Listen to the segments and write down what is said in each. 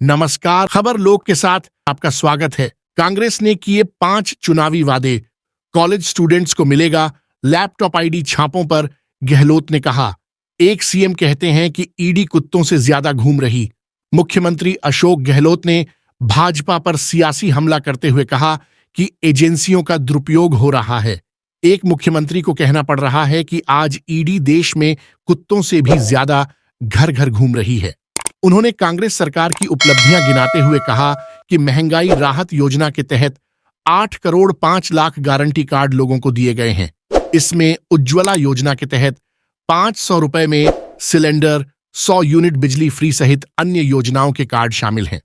नमस्कार, खबर लोक के साथ आपका स्वागत है। कांग्रेस ने किए 5 चुनावी वादे, कॉलेज स्टूडेंट्स को मिलेगा लैपटॉप आईडी। छापों पर गहलोत ने कहा, एक सीएम कहते हैं कि ईडी कुत्तों से ज्यादा घूम रही। मुख्यमंत्री अशोक गहलोत ने भाजपा पर सियासी हमला करते हुए कहा कि एजेंसियों का दुरुपयोग हो रहा है। एक मुख्यमंत्री को कहना पड़ रहा है कि आज ईडी देश में कुत्तों से भी ज्यादा घर घर घूम रही है। उन्होंने कांग्रेस सरकार की उपलब्धियां गिनाते हुए कहा कि महंगाई राहत योजना के तहत 8 करोड़ 5 लाख गारंटी कार्ड लोगों को दिए गए हैं। इसमें उज्ज्वला योजना के तहत 500 रुपए में सिलेंडर, 100 यूनिट बिजली फ्री सहित अन्य योजनाओं के कार्ड शामिल हैं।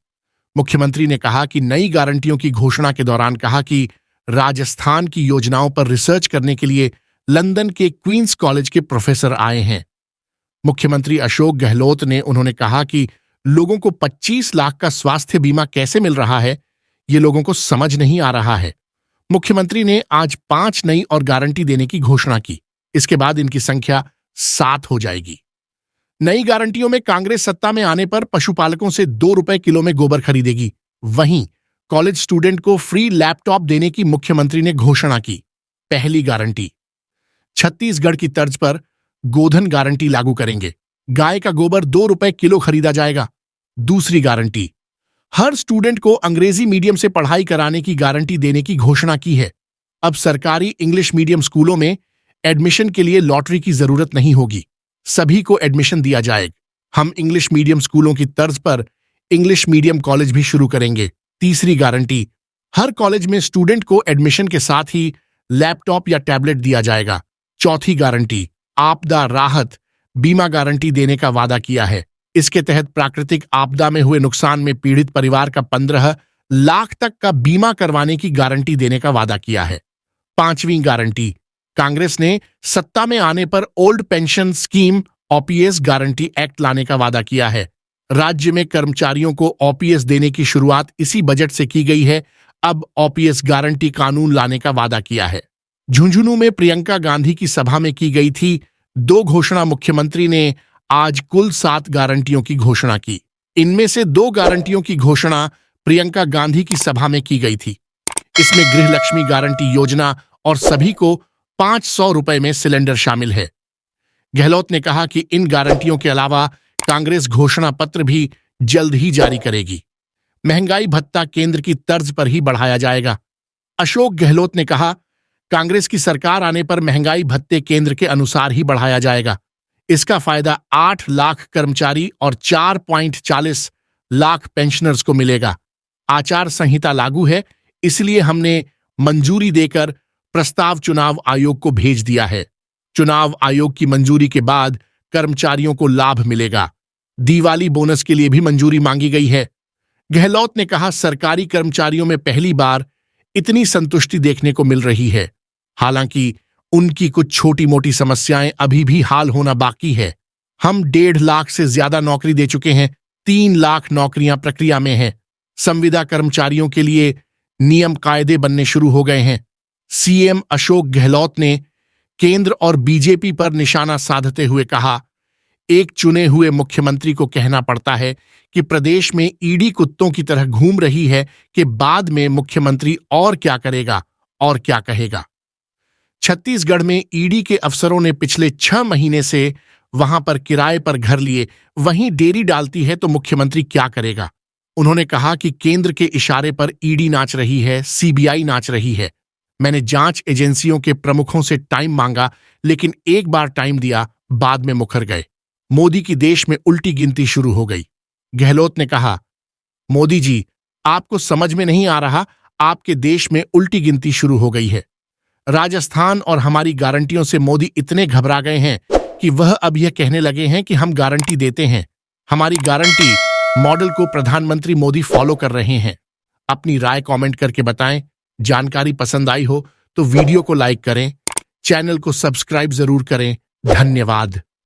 मुख्यमंत्री ने कहा कि नई गारंटियों की घोषणा के दौरान कहा कि राजस्थान की योजनाओं पर रिसर्च करने के लिए लंदन के क्वींस कॉलेज के प्रोफेसर आए हैं। मुख्यमंत्री अशोक गहलोत ने उन्होंने कहा कि लोगों को 25 लाख का स्वास्थ्य बीमा कैसे मिल रहा है, ये लोगों को समझ नहीं आ रहा है। मुख्यमंत्री ने आज 5 नई और गारंटी देने की घोषणा की। इसके बाद इनकी संख्या 7 हो जाएगी। नई गारंटियों में कांग्रेस सत्ता में आने पर पशुपालकों से 2 रुपए किलो में गोबर खरीदेगी। वहीं कॉलेज स्टूडेंट को फ्री लैपटॉप देने की मुख्यमंत्री ने घोषणा की। पहली गारंटी, छत्तीसगढ़ की तर्ज पर गोधन गारंटी लागू करेंगे। गाय का गोबर 2 रुपए किलो खरीदा जाएगा। दूसरी गारंटी, हर स्टूडेंट को अंग्रेजी मीडियम से पढ़ाई कराने की गारंटी देने की घोषणा की है। अब सरकारी इंग्लिश मीडियम स्कूलों में एडमिशन के लिए लॉटरी की जरूरत नहीं होगी, सभी को एडमिशन दिया जाएगा। हम इंग्लिश मीडियम स्कूलों की तर्ज पर इंग्लिश मीडियम कॉलेज भी शुरू करेंगे। तीसरी गारंटी, हर कॉलेज में स्टूडेंट को एडमिशन के साथ ही लैपटॉप या टैबलेट दिया जाएगा। चौथी गारंटी, आपदा राहत बीमा गारंटी देने का वादा किया है। इसके तहत प्राकृतिक आपदा में हुए नुकसान में पीड़ित परिवार का 15 लाख तक का बीमा करवाने की गारंटी देने का वादा किया है। पांचवी गारंटी, कांग्रेस ने सत्ता में आने पर old pension scheme OPS guarantee act लाने का वादा किया है। राज्य में कर्मचारियों को ओपीएस देने की शुरुआत इसी बजट से की गई है। अब ओपीएस गारंटी कानून लाने का वादा किया है। झुंझुनू में प्रियंका गांधी की सभा में की गई थी 2 घोषणा। मुख्यमंत्री ने आज कुल 7 गारंटियों की घोषणा की। इनमें से 2 गारंटियों की घोषणा प्रियंका गांधी की सभा में की गई थी। इसमें गृह लक्ष्मी गारंटी योजना और सभी को 500 रुपए में सिलेंडर शामिल है। गहलोत ने कहा कि इन गारंटियों के अलावा कांग्रेस घोषणा पत्र भी जल्द ही जारी करेगी। महंगाई भत्ता केंद्र की तर्ज पर ही बढ़ाया जाएगा। अशोक गहलोत ने कहा, कांग्रेस की सरकार आने पर महंगाई भत्ते केंद्र के अनुसार ही बढ़ाया जाएगा। इसका फायदा 8 लाख कर्मचारी और 4.40 लाख पेंशनर्स को मिलेगा। आचार संहिता लागू है, इसलिए हमने मंजूरी देकर प्रस्ताव चुनाव आयोग को भेज दिया है। चुनाव आयोग की मंजूरी के बाद कर्मचारियों को लाभ मिलेगा। दिवाली बोनस के लिए भी मंजूरी मांगी गई है। गहलोत ने कहा, सरकारी कर्मचारियों में पहली बार इतनी संतुष्टि देखने को मिल रही है। हालांकि उनकी कुछ छोटी मोटी समस्याएं अभी भी हाल होना बाकी है। हम 1.5 लाख से ज्यादा नौकरी दे चुके हैं। 3 लाख नौकरियां प्रक्रिया में हैं। संविदा कर्मचारियों के लिए नियम कायदे बनने शुरू हो गए हैं। सीएम अशोक गहलोत ने केंद्र और बीजेपी पर निशाना साधते हुए कहा, एक चुने हुए मुख्यमंत्री को कहना पड़ता है कि प्रदेश में ईडी कुत्तों की तरह घूम रही है कि बाद में मुख्यमंत्री और क्या करेगा और क्या कहेगा। छत्तीसगढ़ में ईडी के अफसरों ने पिछले 6 महीने से वहां पर किराए पर घर लिए, वहीं डेरी डालती है तो मुख्यमंत्री क्या करेगा। उन्होंने कहा कि केंद्र के इशारे पर ईडी नाच रही है, सीबीआई नाच रही है। मैंने जांच एजेंसियों के प्रमुखों से टाइम मांगा, लेकिन एक बार टाइम दिया, बाद में मुकर गए। मोदी की देश में उल्टी गिनती शुरू हो गई। गहलोत ने कहा, मोदी जी, आपको समझ में नहीं आ रहा, आपके देश में उल्टी गिनती शुरू हो गई है। राजस्थान और हमारी गारंटियों से मोदी इतने घबरा गए हैं कि वह अब यह कहने लगे हैं कि हम गारंटी देते हैं। हमारी गारंटी मॉडल को प्रधानमंत्री मोदी फॉलो कर रहे हैं। अपनी राय कमेंट करके बताएं। जानकारी पसंद आई हो तो वीडियो को लाइक करें, चैनल को सब्सक्राइब जरूर करें। धन्यवाद।